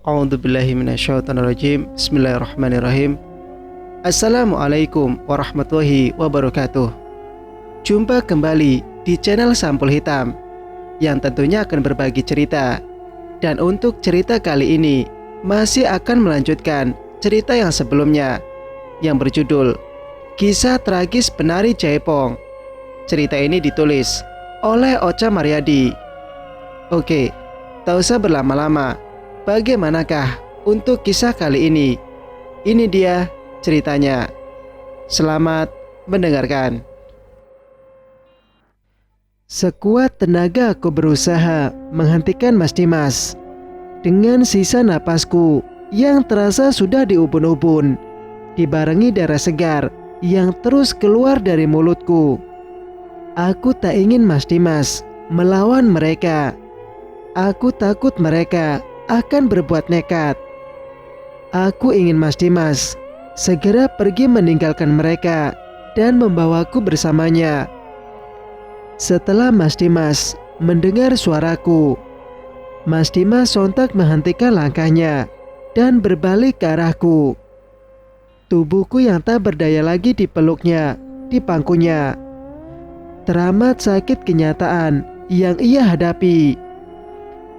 A'udzubillahi minasyaitonirrajim. Bismillahirrahmanirrahim. Assalamualaikum warahmatullahi wabarakatuh. Jumpa kembali di channel Sampul Hitam yang tentunya akan berbagi cerita. Dan untuk cerita kali ini masih akan melanjutkan cerita yang sebelumnya yang berjudul Kisah Tragis Penari Jaipong. Cerita ini ditulis oleh Ocha Mariadi. Oke, tak usah berlama-lama. Bagaimanakah untuk kisah kali ini? Ini dia ceritanya. Selamat mendengarkan. Sekuat tenaga aku berusaha menghentikan Mas Dimas. Dengan sisa napasku yang terasa sudah di ubun-ubun, dibarengi darah segar yang terus keluar dari mulutku. Aku tak ingin Mas Dimas melawan mereka. Aku takut mereka akan berbuat nekat. Aku ingin Mas Dimas segera pergi meninggalkan mereka dan membawaku bersamanya. Setelah Mas Dimas mendengar suaraku, Mas Dimas sontak menghentikan langkahnya dan berbalik ke arahku. Tubuhku yang tak berdaya lagi dipeluknya, dipangkunya. Teramat sakit kenyataan yang ia hadapi.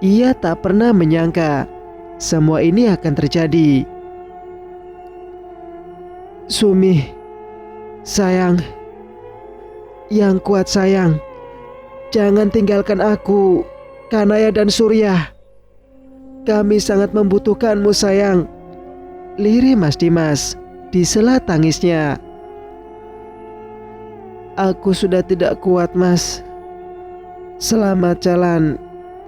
Ia tak pernah menyangka semua ini akan terjadi. Sumi, sayang, yang kuat sayang, jangan tinggalkan aku, Kanaya dan Surya. Kami sangat membutuhkanmu sayang. Lirih Mas Dimas di sela tangisnya. Aku sudah tidak kuat Mas. Selamat jalan.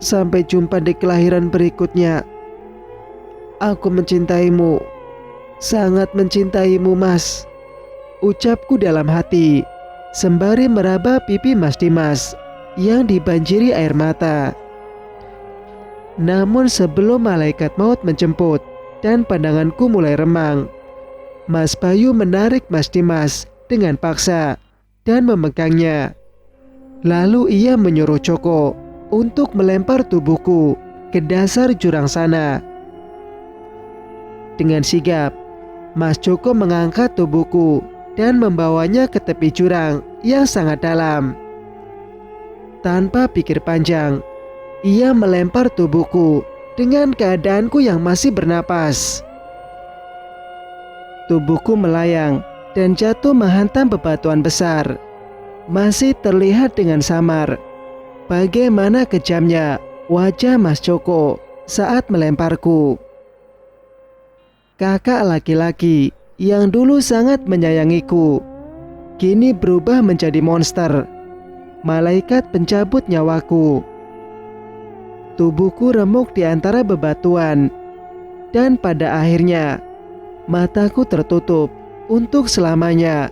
Sampai jumpa di kelahiran berikutnya. Aku mencintaimu, sangat mencintaimu Mas, ucapku dalam hati sembari meraba pipi Mas Dimas yang dibanjiri air mata. Namun sebelum malaikat maut menjemput dan pandanganku mulai remang, Mas Bayu menarik Mas Dimas dengan paksa dan memegangnya. Lalu ia menyuruh Joko untuk melempar tubuhku ke dasar jurang sana. Dengan sigap, Mas Joko mengangkat tubuhku dan membawanya ke tepi jurang yang sangat dalam. Tanpa pikir panjang, ia melempar tubuhku dengan keadaanku yang masih bernapas. Tubuhku melayang dan jatuh menghantam bebatuan besar. Masih terlihat dengan samar bagaimana kejamnya wajah Mas Joko saat melemparku. Kakak laki-laki yang dulu sangat menyayangiku kini berubah menjadi monster, malaikat pencabut nyawaku. Tubuhku remuk di antara bebatuan dan pada akhirnya mataku tertutup untuk selamanya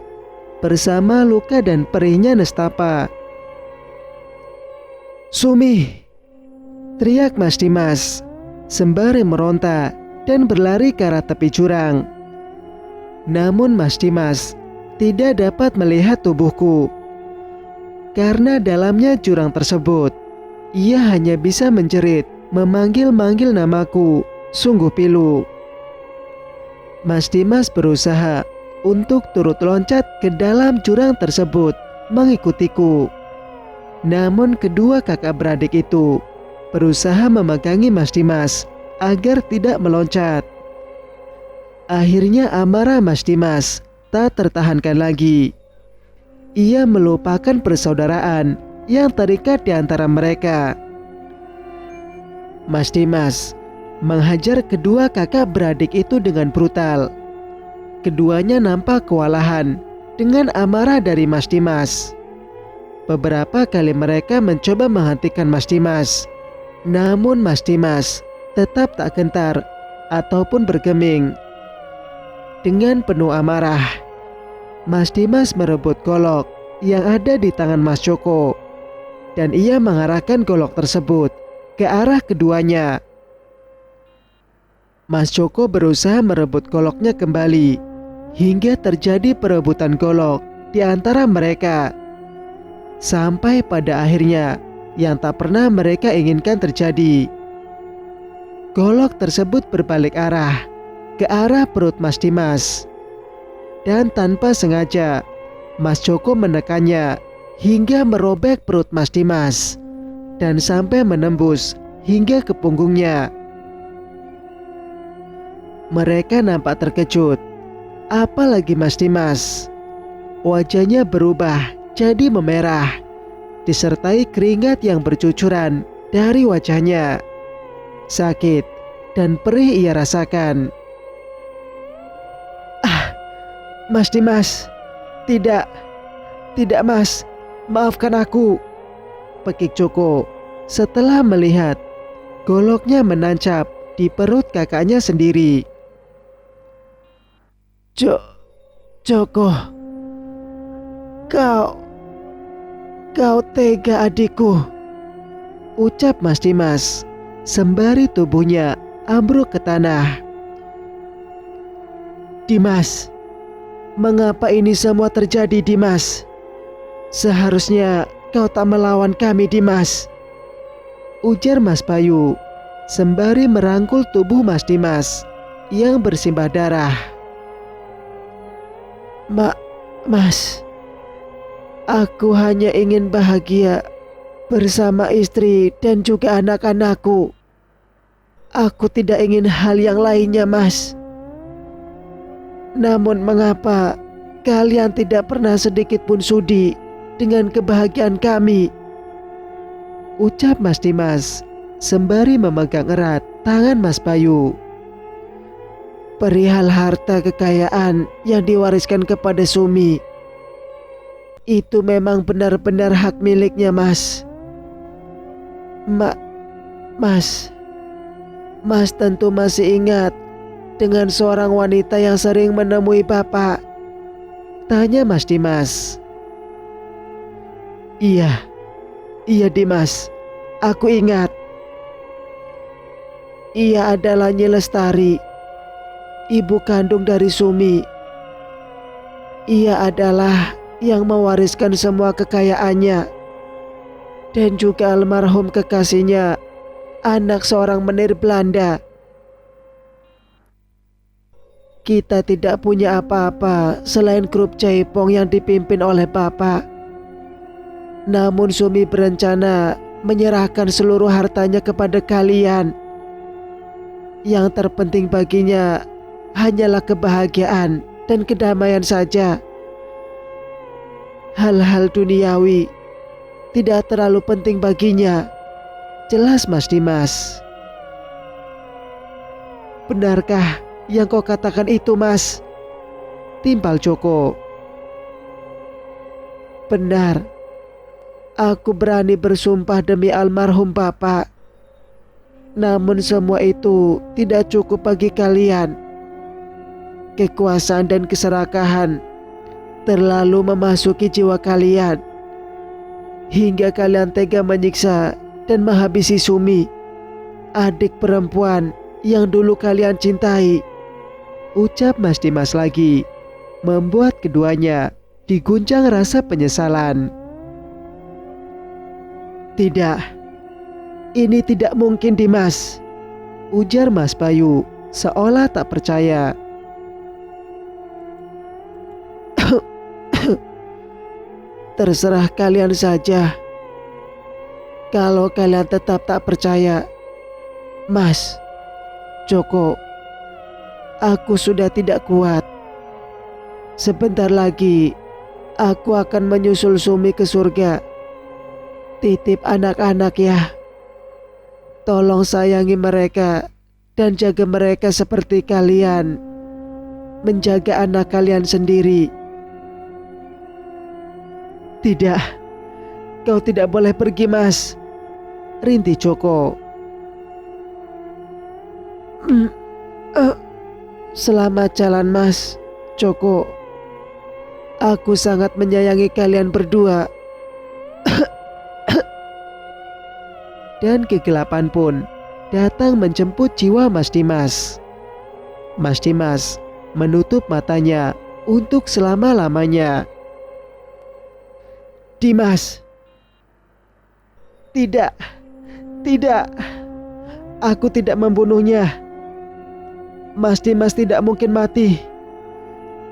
bersama luka dan perihnya nestapa. Sumi, teriak Mas Dimas sembari meronta dan berlari ke arah tepi jurang. Namun Mas Dimas tidak dapat melihat tubuhku karena dalamnya jurang tersebut. Ia hanya bisa menjerit, memanggil-manggil namaku, sungguh pilu. Mas Dimas berusaha untuk turut loncat ke dalam jurang tersebut mengikutiku. Namun kedua kakak beradik itu berusaha memegangi Mas Dimas agar tidak meloncat. Akhirnya amarah Mas Dimas tak tertahankan lagi. Ia melupakan persaudaraan yang terikat di antara mereka. Mas Dimas menghajar kedua kakak beradik itu dengan brutal. Keduanya nampak kewalahan dengan amarah dari Mas Dimas. Beberapa kali mereka mencoba menghentikan Mas Dimas, namun Mas Dimas tetap tak gentar ataupun bergeming. Dengan penuh amarah, Mas Dimas merebut golok yang ada di tangan Mas Joko dan ia mengarahkan golok tersebut ke arah keduanya. Mas Joko berusaha merebut goloknya kembali hingga terjadi perebutan golok di antara mereka. Sampai pada akhirnya yang tak pernah mereka inginkan terjadi. golok tersebut berbalik arah ke arah perut Mas Dimas. Dan tanpa sengaja, Mas Joko menekannya hingga merobek perut Mas Dimas dan sampai menembus hingga ke punggungnya. Mereka nampak terkejut, apalagi Mas Dimas. Wajahnya berubah jadi memerah, disertai keringat yang bercucuran dari wajahnya. Sakit dan perih ia rasakan. Mas Dimas, tidak Mas, maafkan aku, pekik Joko setelah melihat goloknya menancap di perut kakaknya sendiri. Joko, kau tega adikku, ucap Mas Dimas sembari tubuhnya ambruk ke tanah. Dimas, mengapa ini semua terjadi, Dimas? Seharusnya kau tak melawan kami, Dimas, ujar Mas Bayu sembari merangkul tubuh Mas Dimas yang bersimbah darah. Mas, aku hanya ingin bahagia bersama istri dan juga anak-anakku. Aku tidak ingin hal yang lainnya, Mas. Namun mengapa kalian tidak pernah sedikit pun sudi dengan kebahagiaan kami? Ucap Mas Dimas sembari memegang erat tangan Mas Bayu. Perihal harta kekayaan yang diwariskan kepada Sumi, itu memang benar-benar hak miliknya, Mas. Mas tentu masih ingat dengan seorang wanita yang sering menemui Bapak, tanya Mas Dimas. Iya Dimas, aku ingat. Ia adalah Nyi Lestari, ibu kandung dari Sumi. Ia adalah yang mewariskan semua kekayaannya, dan juga almarhum kekasihnya, anak seorang menir Belanda. Kita tidak punya apa-apa selain grup Jaipong yang dipimpin oleh Bapak. Namun Sumi berencana menyerahkan seluruh hartanya kepada kalian. Yang terpenting baginya hanyalah kebahagiaan dan kedamaian saja. Hal-hal duniawi tidak terlalu penting baginya, jelas Mas Dimas. Benarkah yang kau katakan itu, Mas? Timpal Joko. Benar. Aku berani bersumpah demi almarhum Bapak. Namun semua itu tidak cukup bagi kalian. Kekuasaan dan keserakahan terlalu memasuki jiwa kalian, hingga kalian tega menyiksa dan menghabisi Sumi, adik perempuan yang dulu kalian cintai, ucap Mas Dimas lagi, membuat keduanya diguncang rasa penyesalan. Tidak, ini tidak mungkin, Dimas, ujar Mas Bayu seolah tak percaya. Terserah kalian saja. Kalau kalian tetap tak percaya, Mas, Joko, aku sudah tidak kuat. Sebentar lagi aku akan menyusul Sumi ke surga. Titip anak-anak ya. Tolong sayangi mereka dan jaga mereka seperti kalian menjaga anak kalian sendiri. Tidak, kau tidak boleh pergi, Mas, rintih Joko. Selamat jalan, Mas, Joko. Aku sangat menyayangi kalian berdua. Dan kegelapan pun datang menjemput jiwa Mas Dimas. Mas Dimas menutup matanya untuk selama-lamanya. Dimas, tidak, Aku tidak membunuhnya. Mas Dimas tidak mungkin mati.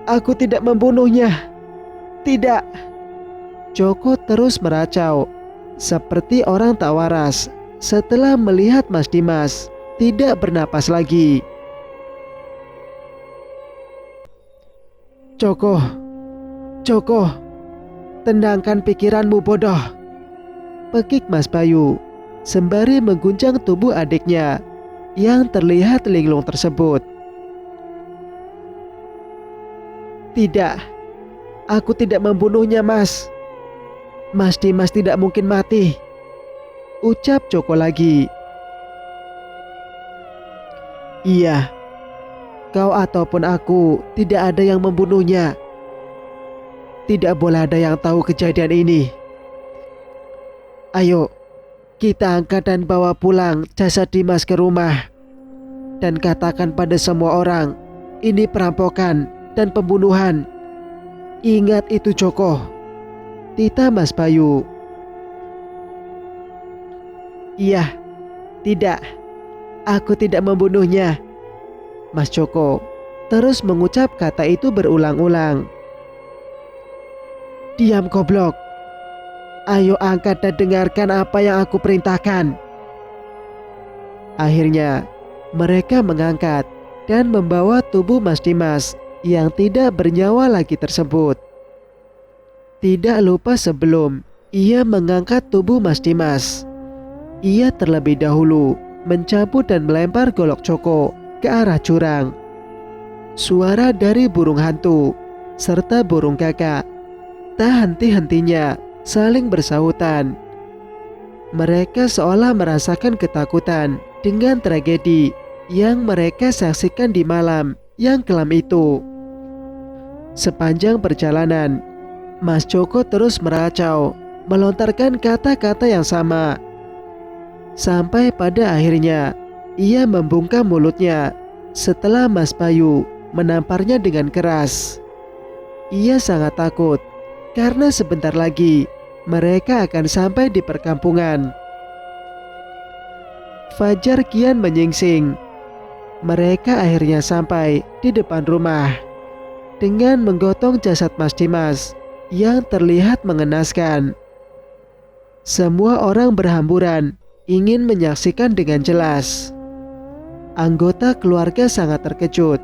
Aku tidak membunuhnya. Tidak. Joko terus meracau, seperti orang tak waras setelah melihat Mas Dimas tidak bernapas lagi. Joko, Joko, tenangkan pikiranmu bodoh, pekik Mas Bayu sembari mengguncang tubuh adiknya yang terlihat linglung tersebut. Tidak, aku tidak membunuhnya, Mas. Mas Dimas tidak mungkin mati, ucap Joko lagi. Iya, kau ataupun aku tidak ada yang membunuhnya. Tidak boleh ada yang tahu kejadian ini. Ayo, kita angkat dan bawa pulang jasad Dimas ke rumah. Dan katakan pada semua orang, ini perampokan dan pembunuhan. Ingat itu Joko, titah Mas Bayu. Iya, tidak, aku tidak membunuhnya. Mas Joko terus mengucap kata itu berulang-ulang. Diam goblok. Ayo angkat dan dengarkan apa yang aku perintahkan. Akhirnya mereka mengangkat dan membawa tubuh Mas Dimas yang tidak bernyawa lagi tersebut. Tidak lupa sebelum ia mengangkat tubuh Mas Dimas, ia terlebih dahulu mencabut dan melempar golok Joko ke arah jurang. Suara dari burung hantu serta burung gagak tak henti-hentinya saling bersahutan. Mereka seolah merasakan ketakutan dengan tragedi yang mereka saksikan di malam yang kelam itu. Sepanjang perjalanan, Mas Joko terus meracau, melontarkan kata-kata yang sama. Sampai pada akhirnya, ia membungkam mulutnya setelah Mas Bayu menamparnya dengan keras. Ia sangat takut karena sebentar lagi mereka akan sampai di perkampungan. Fajar kian menyingsing. Mereka akhirnya sampai di depan rumah dengan menggotong jasad Mas Dimas yang terlihat mengenaskan. Semua orang berhamburan ingin menyaksikan dengan jelas. Anggota keluarga sangat terkejut,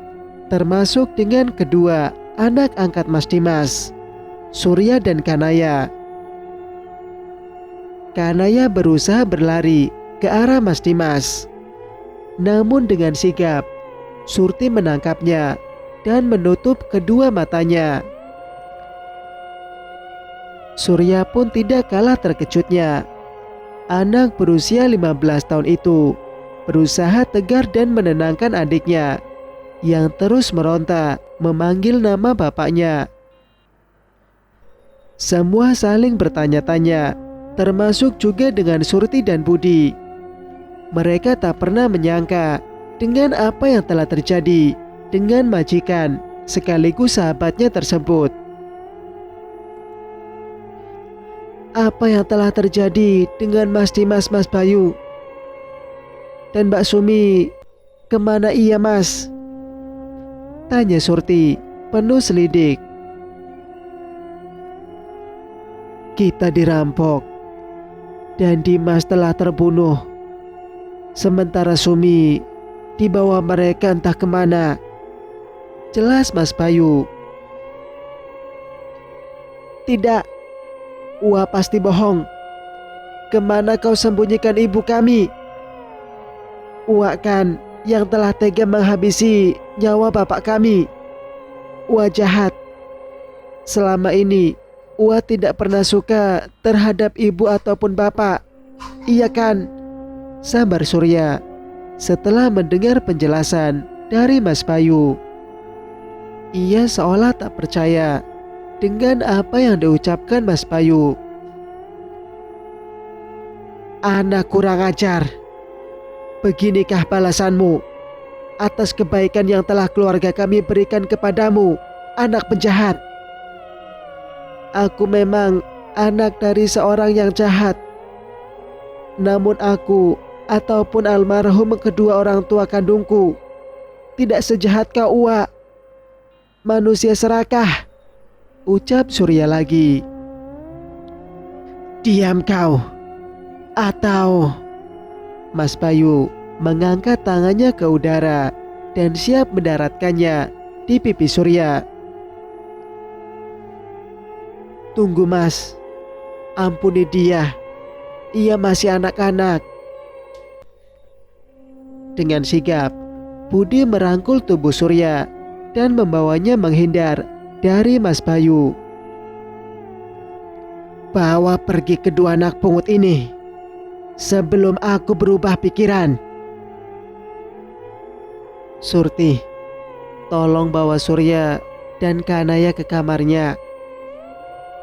termasuk dengan kedua anak angkat Mas Dimas, Surya dan Kanaya. Kanaya berusaha berlari ke arah Mas Dimas. Namun dengan sigap, Surti menangkapnya dan menutup kedua matanya. Surya pun tidak kalah terkejutnya. Anak berusia 15 tahun itu berusaha tegar dan menenangkan adiknya yang terus meronta memanggil nama bapaknya. Semua saling bertanya-tanya, termasuk juga dengan Surti dan Budi. Mereka tak pernah menyangka dengan apa yang telah terjadi dengan majikan sekaligus sahabatnya tersebut. Apa yang telah terjadi dengan Mas Dimas, Mas Bayu? Dan Mbak Sumi, kemana ia, Mas? Tanya Surti penuh selidik. Kita dirampok dan Dimas telah terbunuh. Sementara Sumi dibawa mereka entah kemana. Jelas Mas Bayu. Tidak, Wah pasti bohong. Kemana kau sembunyikan ibu kami? Wah kan yang telah tega menghabisi nyawa bapak kami. Wah jahat. Selama ini Wah tidak pernah suka terhadap ibu ataupun bapak. Iya kan? Sabar Surya setelah mendengar penjelasan dari Mas Bayu. Ia seolah tak percaya dengan apa yang diucapkan Mas Bayu. Anak kurang ajar. Beginikah balasanmu atas kebaikan yang telah keluarga kami berikan kepadamu, anak penjahat. Aku memang anak dari seorang yang jahat. Namun aku ataupun almarhum kedua orang tua kandungku tidak sejahat kau, Uwa. Manusia serakah, ucap Surya lagi. Diam kau, atau... Mas Bayu mengangkat tangannya ke udara dan siap mendaratkannya di pipi Surya. Tunggu Mas, ampuni dia, ia masih anak-anak. Dengan sigap, Budi merangkul tubuh Surya dan membawanya menghindar dari Mas Bayu. Bawa pergi kedua anak pungut ini sebelum aku berubah pikiran. Surti, tolong bawa Surya dan Kanaya ke kamarnya.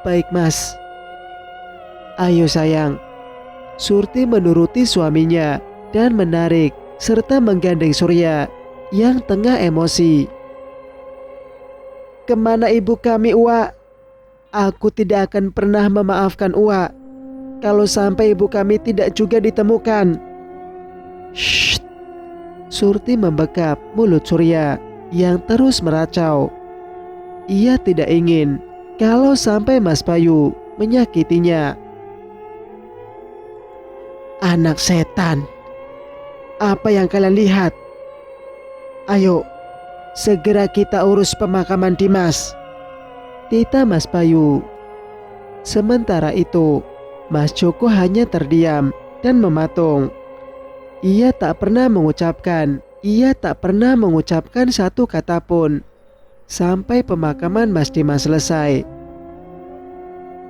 Baik Mas. Ayo sayang. Surti menuruti suaminya dan menarik serta menggandeng Surya yang tengah emosi. Kemana ibu kami, Uwa? Aku tidak akan pernah memaafkan Uwa kalau sampai ibu kami tidak juga ditemukan. Shh. Surti membekap mulut Surya yang terus meracau. Ia tidak ingin kalau sampai Mas Bayu menyakitinya. Anak setan, apa yang kalian lihat? Ayo, segera kita urus pemakaman Dimas, titah Mas Bayu. Sementara itu, Mas Joko hanya terdiam dan mematung. Ia tak pernah mengucapkan satu kata pun sampai pemakaman Mas Dimas selesai.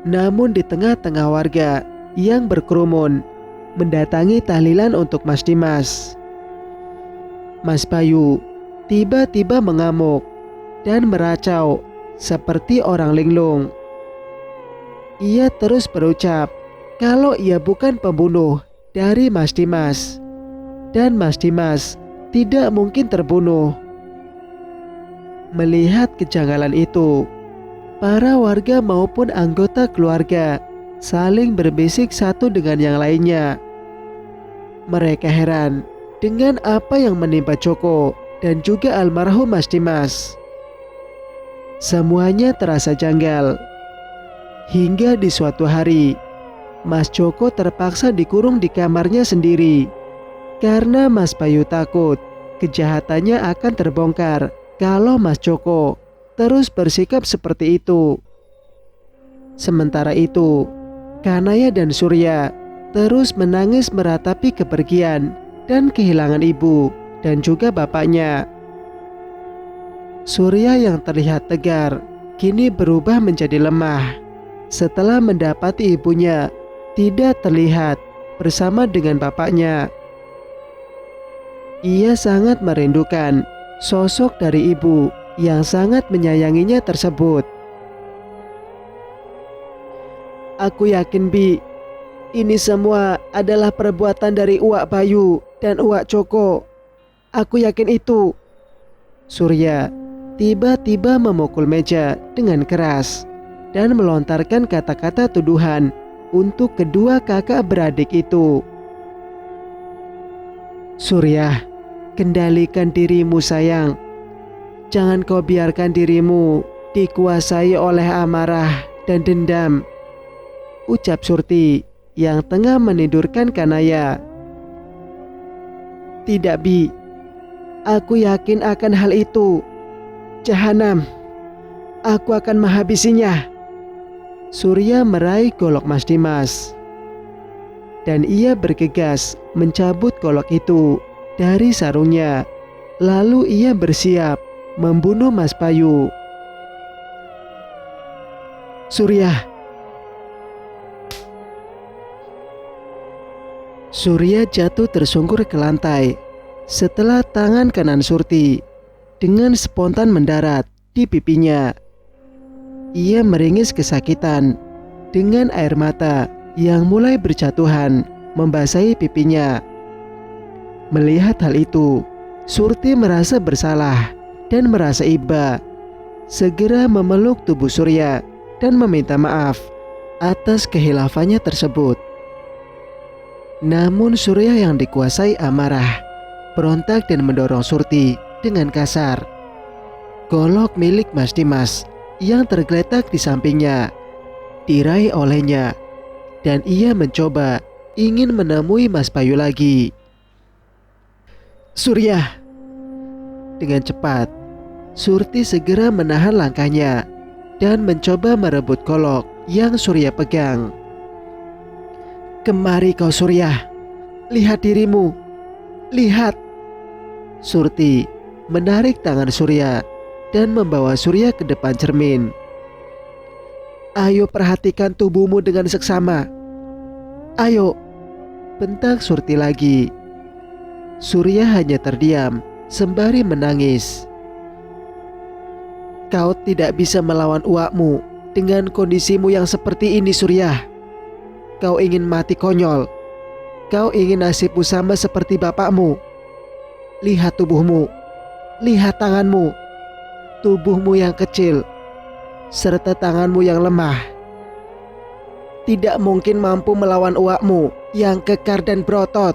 Namun di tengah-tengah warga yang berkerumun mendatangi tahlilan untuk Mas Dimas, Mas Bayu tiba-tiba mengamuk dan meracau seperti orang linglung. Ia terus berucap kalau ia bukan pembunuh dari Mas Dimas dan Mas Dimas tidak mungkin terbunuh. Melihat kejanggalan itu, para warga maupun anggota keluarga saling berbisik satu dengan yang lainnya. Mereka heran dengan apa yang menimpa Joko dan juga almarhum Mas Dimas. Semuanya terasa janggal. Hingga di suatu hari, Mas Joko terpaksa dikurung di kamarnya sendiri karena Mas Bayu takut kejahatannya akan terbongkar kalau Mas Joko terus bersikap seperti itu. Sementara itu, Kanaya dan Surya terus menangis meratapi kepergian dan kehilangan ibu dan juga bapaknya. Surya yang terlihat tegar kini berubah menjadi lemah setelah mendapati ibunya tidak terlihat bersama dengan bapaknya. Ia sangat merindukan sosok dari ibu yang sangat menyayanginya tersebut. Aku yakin, Bi, ini semua adalah perbuatan dari Uwak Bayu dan Uwak Joko. Aku yakin itu. Surya tiba-tiba memukul meja dengan keras dan melontarkan kata-kata tuduhan untuk kedua kakak beradik itu. Surya, kendalikan dirimu sayang. Jangan kau biarkan dirimu dikuasai oleh amarah dan dendam, ucap Surti yang tengah menidurkan Kanaya. Tidak, Bi. Aku yakin akan hal itu. Jahanam, aku akan menghabisinya. Surya meraih golok Mas Dimas dan ia bergegas mencabut golok itu dari sarungnya. Lalu ia bersiap membunuh Mas Bayu. Surya jatuh tersungkur ke lantai setelah tangan kanan Surti dengan spontan mendarat di pipinya. Ia meringis kesakitan dengan air mata yang mulai berjatuhan membasahi pipinya. Melihat hal itu, Surti merasa bersalah dan merasa iba. Segera memeluk tubuh Surya dan meminta maaf atas kehilafannya tersebut. Namun Surya yang dikuasai amarah, berontak dan mendorong Surti dengan kasar. Golok milik Mas Dimas yang tergeletak di sampingnya diraih olehnya, dan ia mencoba ingin menemui Mas Bayu lagi. Surya! Dengan cepat, Surti segera menahan langkahnya dan mencoba merebut golok yang Surya pegang. Kemari kau Surya, lihat dirimu, lihat. Surti menarik tangan Surya dan membawa Surya ke depan cermin. Ayo perhatikan tubuhmu dengan seksama. Ayo, bentak Surti lagi. Surya hanya terdiam sembari menangis. Kau tidak bisa melawan uakmu dengan kondisimu yang seperti ini Surya. Kau ingin mati konyol. Kau ingin nasibmu sama seperti bapakmu. Lihat tubuhmu, lihat tanganmu, tubuhmu yang kecil, serta tanganmu yang lemah. Tidak mungkin mampu melawan uakmu yang kekar dan berotot.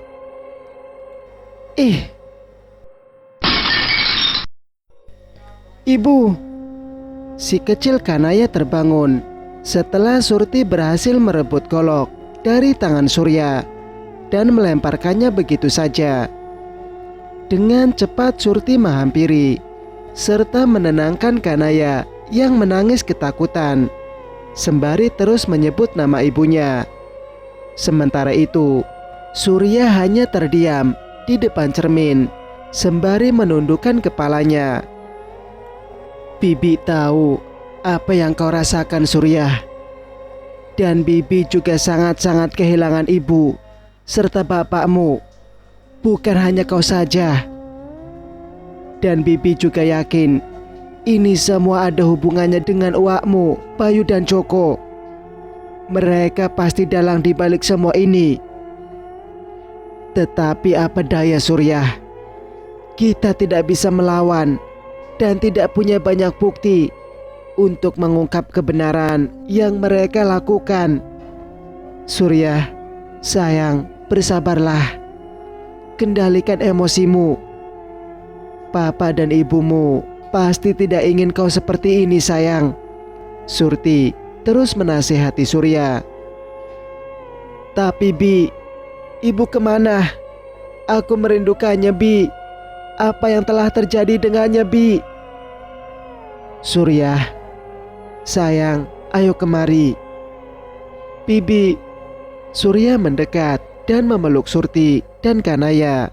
Ibu! Si kecil Kanaya terbangun setelah Surti berhasil merebut golok dari tangan Surya dan melemparkannya begitu saja. Dengan cepat Surti menghampiri serta menenangkan Kanaya yang menangis ketakutan, sembari terus menyebut nama ibunya. Sementara itu, Surya hanya terdiam di depan cermin sembari menundukkan kepalanya. Bibi tahu apa yang kau rasakan Surya. Dan Bibi juga sangat-sangat kehilangan ibu serta bapakmu. Bukan hanya kau saja. Dan Bibi juga yakin ini semua ada hubungannya dengan uakmu, Bayu dan Joko. Mereka pasti dalang di balik semua ini. Tetapi apa daya Surya, kita tidak bisa melawan dan tidak punya banyak bukti untuk mengungkap kebenaran yang mereka lakukan. Surya, sayang, bersabarlah. Kendalikan emosimu. Papa dan ibumu pasti tidak ingin kau seperti ini sayang. Surti terus menasihati Surya. Tapi Bi, ibu kemana? Aku merindukannya Bi. Apa yang telah terjadi dengannya Bi? Surya, sayang, ayo kemari. Bibi. Surya mendekat dan memeluk Surti dan Kanaya.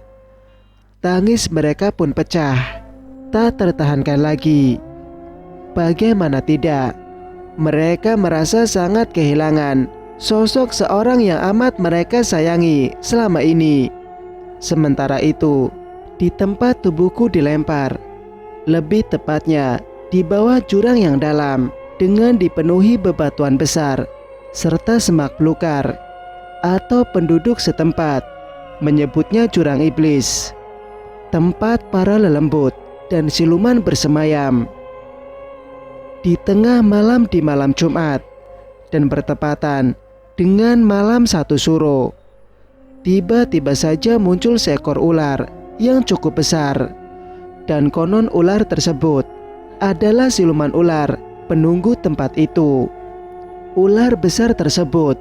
Tangis mereka pun pecah, tak tertahankan lagi. Bagaimana tidak, mereka merasa sangat kehilangan sosok seorang yang amat mereka sayangi selama ini. Sementara itu, di tempat tubuhku dilempar, lebih tepatnya di bawah jurang yang dalam dengan dipenuhi bebatuan besar serta semak belukar, atau penduduk setempat menyebutnya jurang iblis, tempat para lelembut dan siluman bersemayam. Di tengah malam di malam Jumat dan bertepatan dengan malam 1 Suro, tiba-tiba saja muncul seekor ular yang cukup besar, dan konon ular tersebut adalah siluman ular penunggu tempat itu. Ular besar tersebut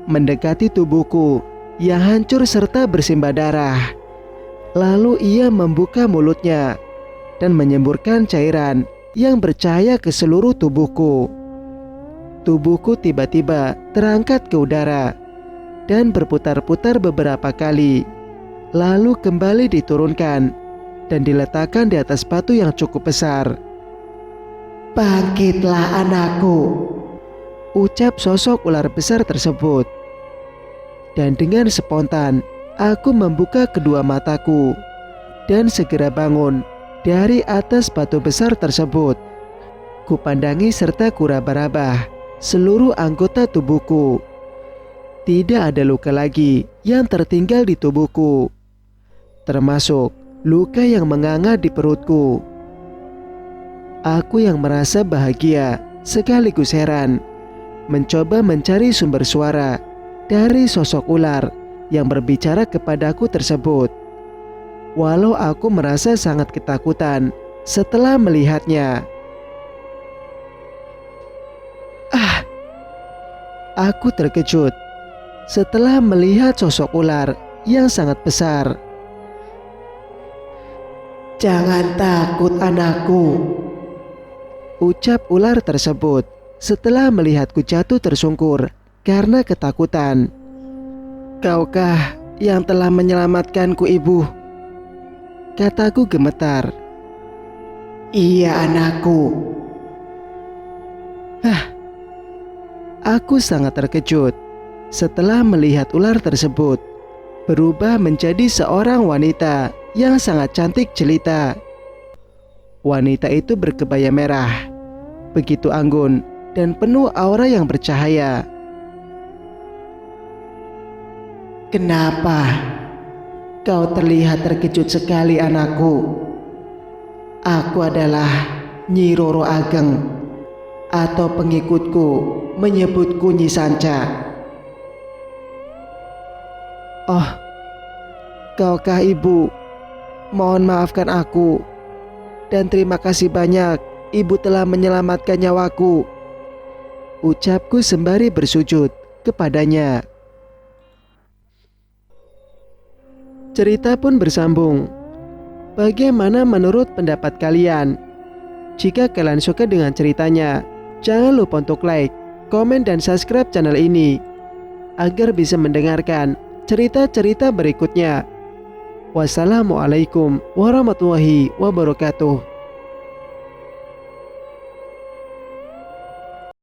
mendekati tubuhku yang hancur serta bersimbah darah. Lalu ia membuka mulutnya dan menyemburkan cairan yang bercahaya ke seluruh tubuhku. Tubuhku tiba-tiba terangkat ke udara dan berputar-putar beberapa kali, lalu kembali diturunkan dan diletakkan di atas batu yang cukup besar. Bangkitlah anakku, ucap sosok ular besar tersebut. Dan dengan spontan aku membuka kedua mataku dan segera bangun dari atas batu besar tersebut. Kupandangi serta kuraba-raba seluruh anggota tubuhku. Tidak ada luka lagi yang tertinggal di tubuhku, termasuk luka yang menganga di perutku. Aku yang merasa bahagia sekaligus heran mencoba mencari sumber suara dari sosok ular yang berbicara kepadaku tersebut. Walau aku merasa sangat ketakutan setelah melihatnya. Aku terkejut setelah melihat sosok ular yang sangat besar. "Jangan takut anakku," ucap ular tersebut setelah melihatku jatuh tersungkur karena ketakutan. "Kaukah yang telah menyelamatkanku, Ibu?" kataku gemetar. "Iya anakku." Aku sangat terkejut setelah melihat ular tersebut berubah menjadi seorang wanita yang sangat cantik jelita. Wanita itu berkebaya merah, begitu anggun dan penuh aura yang bercahaya. "Kenapa kau terlihat terkejut sekali anakku? Aku adalah Nyi Roro Ageng, atau pengikutku menyebutku Nyi Sanca." "Oh, kaukah Ibu? Mohon maafkan aku, dan terima kasih banyak Ibu telah menyelamatkan nyawaku," ucapku sembari bersujud kepadanya. Cerita pun bersambung. Bagaimana menurut pendapat kalian? Jika kalian suka dengan ceritanya, jangan lupa untuk like, komen, dan subscribe channel ini agar bisa mendengarkan cerita-cerita berikutnya. Wassalamualaikum warahmatullahi wabarakatuh.